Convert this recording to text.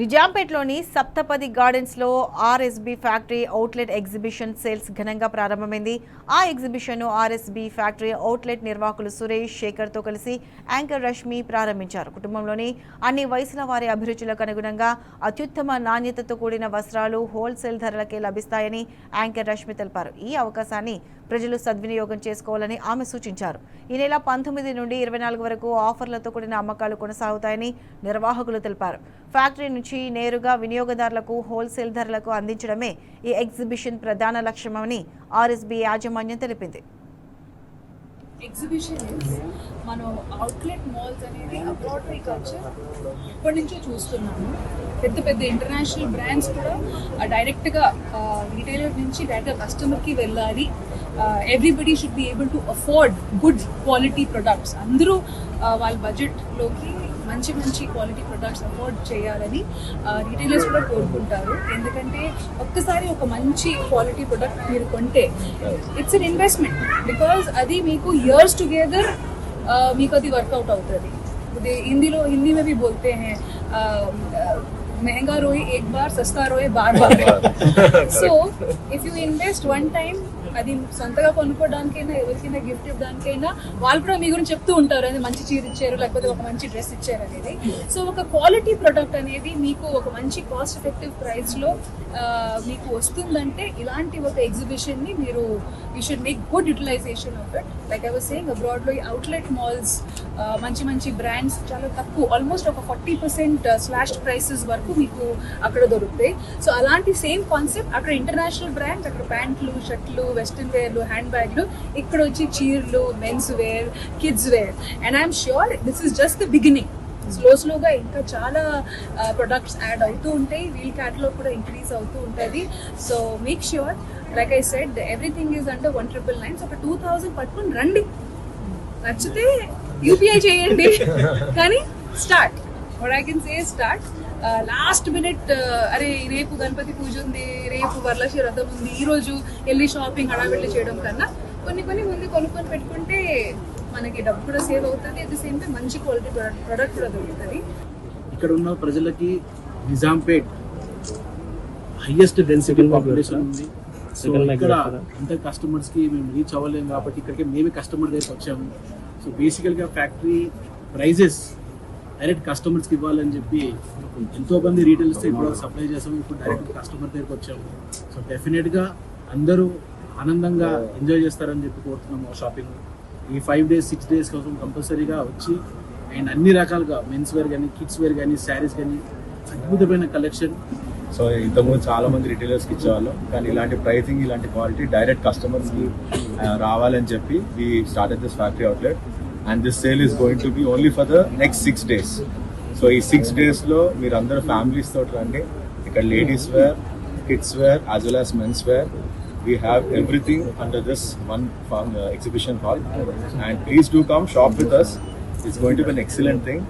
నిజాంపేట్లోని సప్తపది గార్డెన్స్లో ఆర్ఎస్బీ factory outlet exhibition sales ఘనంగా ప్రారంభమైంది. ఆ ఎగ్జిబిషన్ను ఆర్ఎస్బీ ఫ్యాక్టరీ అవుట్లెట్ నిర్వాహకులు సురేష్ శేఖర్తో కలిసి యాంకర్ రష్మి ప్రారంభించారు. కుటుంబంలోని అన్ని వయసుల వారి అభిరుచులకు అనుగుణంగా అత్యుత్తమ నాణ్యతతో కూడిన వస్త్రాలు హోల్సేల్ ధరలకే లభిస్తాయని యాంకర్ రష్మి తెలిపారు. ఈ అవకాశాన్ని ప్రజలు సద్వినియోగం చేసుకోవాలని ఆమె సూచించారు. ఈ నెల 19 నుండి 24 వరకు ఆఫర్లతో కూడిన అమ్మకాలు కొనసాగుతాయని నిర్వాహకులు తెలిపారు. ఫ్యాక్టరీ నుంచి నేరుగా వినియోగదారులకు హోల్సేల్ ధరలకు అందించడమే ఈ ఎగ్జిబిషన్ ప్రధాన లక్ష్యమని ఆర్ఎస్బీ యాజమాన్యం తెలిపింది. ఎగ్జిబిషన్ మనం అవుట్లెట్ మాల్స్ అనేది అబ్రాడరీ కల్చర్ ఎప్పటి నుంచో చూస్తున్నాము. పెద్ద పెద్ద ఇంటర్నేషనల్ బ్రాండ్స్ కూడా డైరెక్ట్గా రీటైలర్ నుంచి డైరెక్ట్గా కస్టమర్కి వెళ్ళాలి. Everybody should be able to afford good quality products. అందరూ వాళ్ళ బడ్జెట్లోకి మంచి మంచి క్వాలిటీ ప్రొడక్ట్స్ అఫోర్డ్ చేయాలని రీటైలర్స్ కూడా కోరుకుంటారు. ఎందుకంటే ఒక్కసారి ఒక మంచి క్వాలిటీ ప్రొడక్ట్ మీరు కొంటే ఇట్స్ అన్ ఇన్వెస్ట్మెంట్. బికాజ్ అది మీకు ఇయర్స్ టుగెదర్ మీకు అది వర్కౌట్ అవుతుంది. हिंदी में भी बोलते हैं महंगा रोए एक बार, सस्ता रोए बार बार. So if you invest one time, అది సొంతగా కొనుక్కోవడానికైనా ఎవరికైనా గిఫ్ట్ ఇవ్వడానికైనా వాళ్ళు కూడా మీ గురించి చెప్తూ ఉంటారు, అది మంచి చీర ఇచ్చారు లేకపోతే ఒక మంచి డ్రెస్ ఇచ్చారు అనేది. సో ఒక క్వాలిటీ ప్రొడక్ట్ అనేది మీకు ఒక మంచి కాస్ట్ ఎఫెక్టివ్ ప్రైస్లో మీకు వస్తుందంటే ఇలాంటి ఒక ఎగ్జిబిషన్ని మీరు you should make good utilisation of it. Like I was saying అబ్రాడ్లో ఈ అవుట్లెట్ మాల్స్ మంచి మంచి బ్రాండ్స్ చాలా తక్కువ, ఆల్మోస్ట్ ఒక 40% స్లాష్డ్ ప్రైసెస్ వరకు మీకు అక్కడ దొరుకుతాయి. సో అలాంటి సేమ్ కాన్సెప్ట్ అక్కడ ఇంటర్నేషనల్ బ్రాండ్స్, అక్కడ ప్యాంట్లు, షర్ట్లు, వెస్ట్రన్ వేర్లు, హ్యాండ్ బ్యాగ్లు, ఇక్కడ వచ్చి చీరలు, mens wear, kids wear. And I'm sure this is just the beginning. స్లోగా ఇంకా చాలా ప్రొడక్ట్స్ యాడ్ అవుతూ ఉంటాయి, వీల్ క్యాటలాగ్ కూడా ఇంక్రీజ్ అవుతూ ఉంటుంది. So make sure, like I said, everything is under 1999. So ఒక 2000 పట్టుకుని రండి, నచ్చితే యూపీఐ చేయండి, కానీ start. What I can say start. Last minute అరే రేపు గణపతి పూజ ఉంది, రేపు వరలక్ష్మి వ్రతం ఉంది, ఈరోజు వెళ్ళి షాపింగ్ హడావిడి చేయడం కన్నా కొన్ని ముందు కొనుక్కొని పెట్టుకుంటే మనకి డబ్బు కూడా సేవ్ అవుతుంది. అట్ ది సేమ్ టైం మంచి క్వాలిటీ ప్రొడక్ట్ కూడా దొరుకుతుంది. ఇక్కడ ఉన్న ప్రజలకి నిజాంపేట్ హైయెస్ట్ డెన్సిటీ పాపులేషన్ ఉంది. సో ఇక్కడ అంత కస్టమర్స్కి మేము రీచ్ అవ్వలేము కాబట్టి ఇక్కడికి మేమే కస్టమర్ దగ్గరికి వచ్చాము. సో బేసికల్గా ఫ్యాక్టరీ ప్రైజెస్ డైరెక్ట్ కస్టమర్స్కి ఇవ్వాలని చెప్పి ఎంతోమంది రీటైల్స్ ఇప్పుడు సప్లై చేసాము, ఇప్పుడు డైరెక్ట్ కస్టమర్ దగ్గరికి వచ్చాము. సో డెఫినెట్గా అందరూ ఆనందంగా ఎంజాయ్ చేస్తారని చెప్పి కోరుతున్నాము. షాపింగ్ ఈ 5 days 6 days కోసం కంపల్సరీగా వచ్చి అండ్ అన్ని రకాలుగా మెన్స్ వేర్ కానీ, కిడ్స్ వేర్ కానీ, శారీస్ కానీ అద్భుతమైన కలెక్షన్. సో ఇంతకుముందు చాలా మంది రిటైలర్స్కి ఇచ్చేవాళ్ళం, కానీ ఇలాంటి ప్రైసింగ్, ఇలాంటి క్వాలిటీ డైరెక్ట్ కస్టమర్స్కి రావాలని చెప్పి we started this factory outlet. And this sale is going to be only for the next 6 days. So ఈ 6 daysలో మీరు అందరూ ఫ్యామిలీస్ తోటి రండి. ఇక్కడ ladies wear, kids wear as well as mens wear. We have everything under this one exhibition hall, and please do come shop with us. It's going to be an excellent thing.